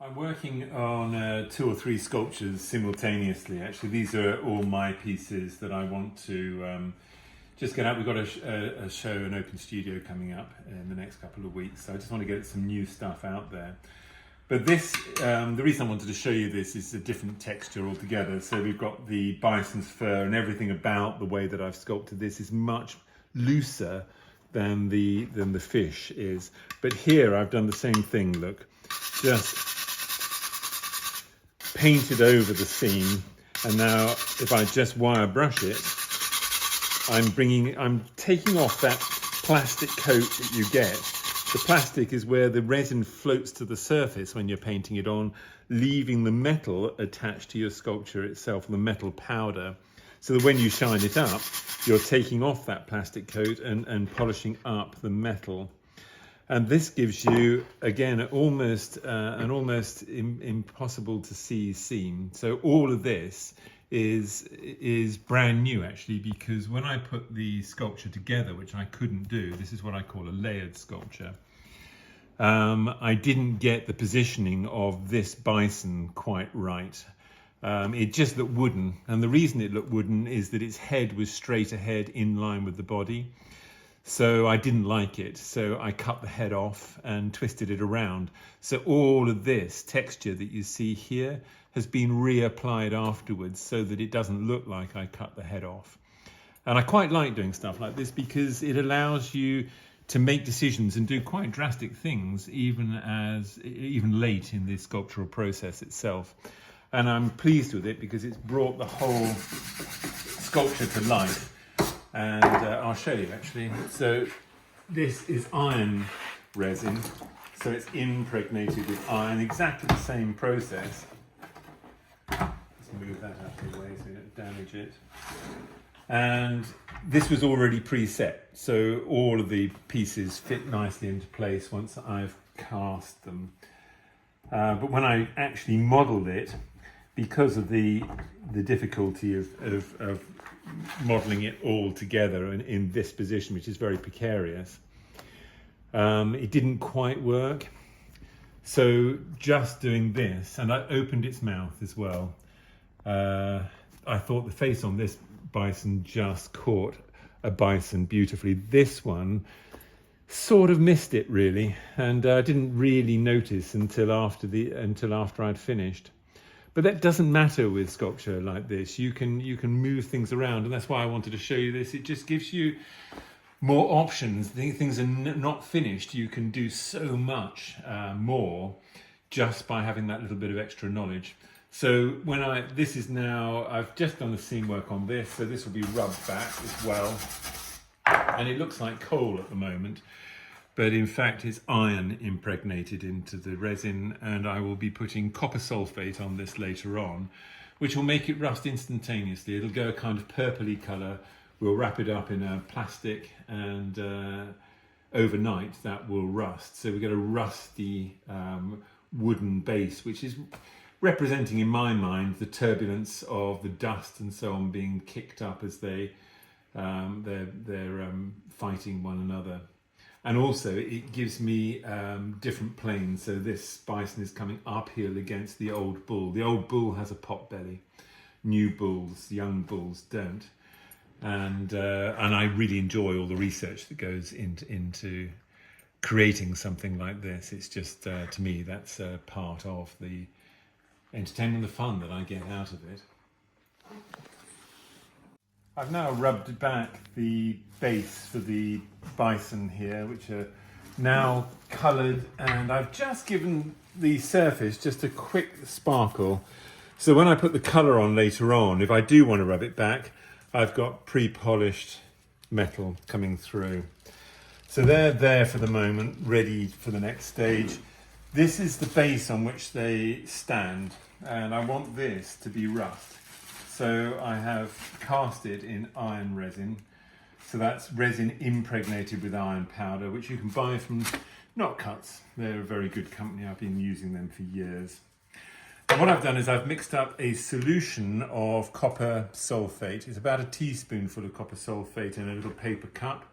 I'm working on 2 or 3 sculptures simultaneously. Actually, these are all my pieces that I want to just get out. We've got a show, an open studio coming up in the next couple of weeks, so I just want to get some new stuff out there. But this, the reason I wanted to show you this is a different texture altogether. So we've got the bison's fur, and everything about the way that I've sculpted this is much looser than the fish is. But here I've done the same thing. Look, just painted over the seam, and now if I just wire brush it, I'm taking off that plastic coat that you get. The plastic is where the resin floats to the surface when you're painting it on, leaving the metal attached to your sculpture itself, the metal powder, so that when you shine it up, you're taking off that plastic coat and polishing up the metal. And this gives you, again, an almost impossible to see seam. So all of this is brand new, actually, because when I put the sculpture together, which I couldn't do, this is what I call a layered sculpture. I didn't get the positioning of this bison quite right. It just looked wooden, and the reason it looked wooden is that its head was straight ahead in line with the body. So I didn't like it, so I cut the head off and twisted it around. So all of this texture that you see here has been reapplied afterwards so that it doesn't look like I cut the head off. And I quite like doing stuff like this because it allows you to make decisions and do quite drastic things even late in the sculptural process itself. And I'm pleased with it because it's brought the whole sculpture to life. And I'll show you actually. So this is iron resin, so it's impregnated with iron, exactly the same process. Let's move that out of the way so we don't damage it. And this was already preset, so all of the pieces fit nicely into place once I've cast them. But when I actually modelled it, because of the difficulty of modelling it all together in this position, which is very precarious, it didn't quite work. So just doing this, and I opened its mouth as well. I thought the face on this bison just caught a bison beautifully. This one sort of missed it really, and I didn't really notice until after I'd finished. But that doesn't matter with sculpture like this. You can move things around, and that's why I wanted to show you this. It just gives you more options. Things are not finished. You can do so much more just by having that little bit of extra knowledge. So I've just done the seam work on this, so this will be rubbed back as well. And it looks like coal at the moment, but in fact it's iron impregnated into the resin, and I will be putting copper sulfate on this later on, which will make it rust instantaneously. It'll go a kind of purpley colour. We'll wrap it up in a plastic, and overnight that will rust. So we get a rusty wooden base, which is representing in my mind the turbulence of the dust and so on being kicked up as they're fighting one another. And also it gives me different planes. So this bison is coming uphill against the old bull. The old bull has a pot belly. New bulls, young bulls don't. And I really enjoy all the research that goes into creating something like this. It's just, to me, that's part of the entertainment, the fun that I get out of it. I've now rubbed back the base for the bison here, which are now coloured, and I've just given the surface just a quick sparkle. So when I put the colour on later on, if I do want to rub it back, I've got pre-polished metal coming through. So they're there for the moment, ready for the next stage. This is the base on which they stand, and I want this to be rough. So I have cast it in iron resin. So that's resin impregnated with iron powder, which you can buy from Not Cuts. They're a very good company. I've been using them for years. And what I've done is I've mixed up a solution of copper sulfate. It's about a teaspoonful of copper sulfate in a little paper cup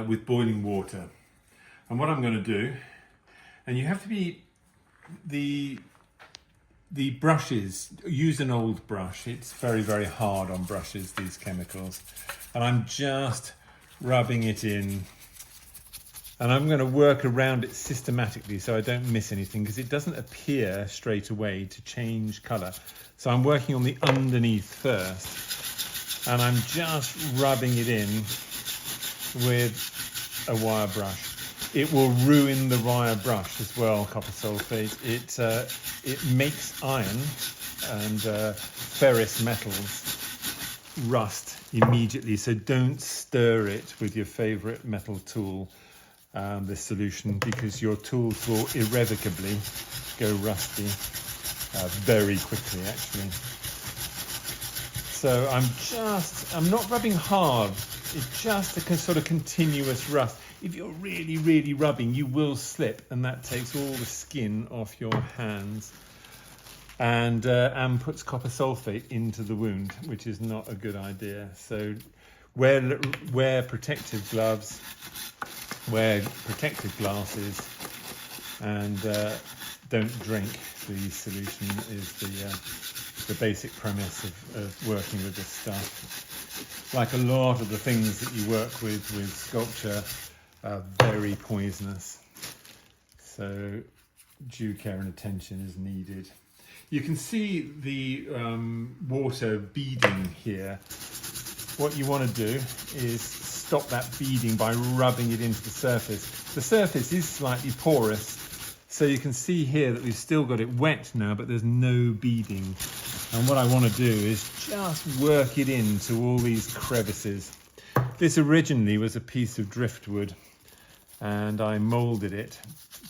with boiling water. And what I'm going to do And you have to be, the brushes, use an old brush. It's very, very hard on brushes, these chemicals. And I'm just rubbing it in. And I'm going to work around it systematically so I don't miss anything, because it doesn't appear straight away to change colour. So I'm working on the underneath first, and I'm just rubbing it in with a wire brush. It will ruin the wire brush as well, copper sulfate. It makes iron and ferrous metals rust immediately, so don't stir it with your favourite metal tool, this solution, because your tools will irrevocably go rusty very quickly, actually. So I'm not rubbing hard, it's just a sort of continuous rust. If you're really, really rubbing, you will slip, and that takes all the skin off your hands and puts copper sulfate into the wound, which is not a good idea. So wear protective gloves, wear protective glasses, and don't drink. The solution is the basic premise of working with this stuff. Like a lot of the things that you work with sculpture, are very poisonous. So due care and attention is needed. You can see the water beading here. What you want to do is stop that beading by rubbing it into the surface. The surface is slightly porous, so you can see here that we've still got it wet now, but there's no beading. And what I want to do is just work it into all these crevices. This originally was a piece of driftwood, and I moulded it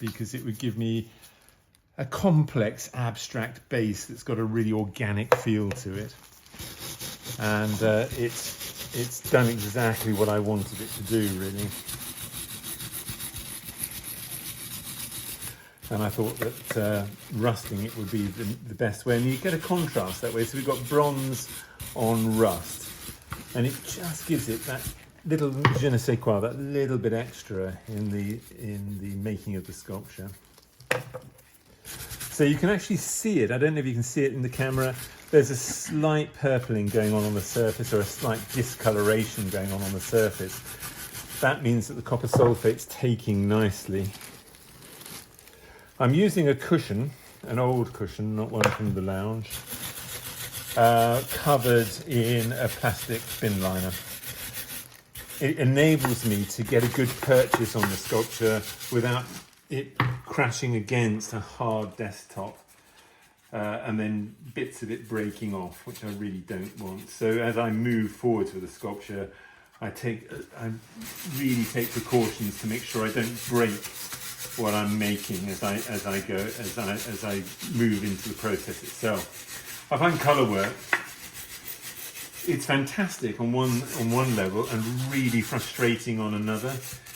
because it would give me a complex abstract base that's got a really organic feel to it. And it's done exactly what I wanted it to do, really. And I thought that rusting it would be the best way, and you get a contrast that way. So we've got bronze on rust, and it just gives it that little je ne sais quoi, that little bit extra in the making of the sculpture. So you can actually see it. I don't know if you can see it in the camera. There's a slight purpling going on the surface, or a slight discoloration going on the surface. That means that the copper sulfate's taking nicely. I'm using a cushion, an old cushion, not one from the lounge, covered in a plastic bin liner. It enables me to get a good purchase on the sculpture without it crashing against a hard desktop and then bits of it breaking off, which I really don't want. So as I move forward with the sculpture, I really take precautions to make sure I don't break what I'm making as I move into the process itself. I find colour work, it's fantastic on one level and really frustrating on another,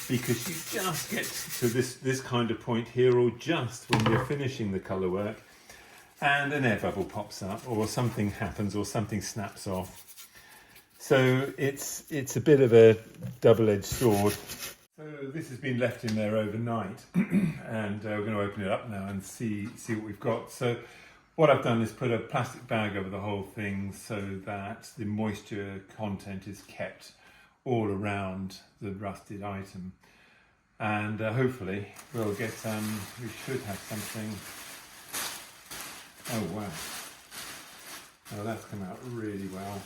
because you just get to this kind of point here, or just when you're finishing the colour work, and an air bubble pops up, or something happens, or something snaps off. So it's a bit of a double-edged sword. So this has been left in there overnight, and we're going to open it up now and see what we've got. So what I've done is put a plastic bag over the whole thing so that the moisture content is kept all around the rusted item. And hopefully we'll get, we should have something. Oh wow. Oh, that's come out really well.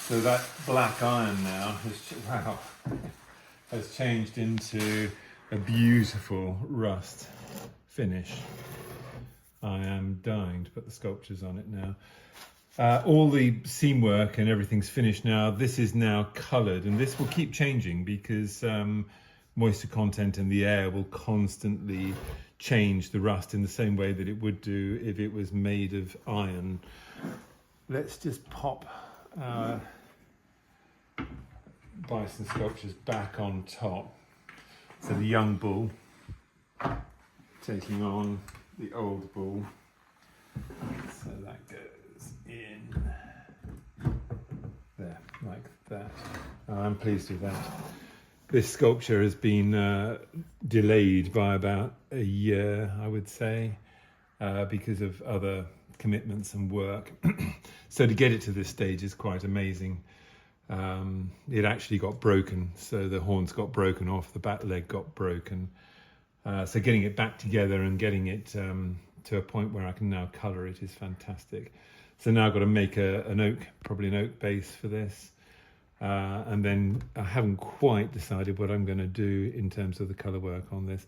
So that black iron now has changed into a beautiful rust finish. I am dying to put the sculptures on it now. All the seam work and everything's finished now. This is now coloured, and this will keep changing because moisture content in the air will constantly change the rust in the same way that it would do if it was made of iron. Let's just pop our Bison sculptures back on top. So the young bull taking on the old bull. So that goes in there, like that. I'm pleased with that. this sculpture has been delayed by about a year, I would say, because of other commitments and work. So to get it to this stage is quite amazing. It actually got broken, so the horns got broken off, the back leg got broken. So getting it back together and getting it to a point where I can now colour it is fantastic. So now I've got to make probably an oak base for this. And then I haven't quite decided what I'm going to do in terms of the colour work on this.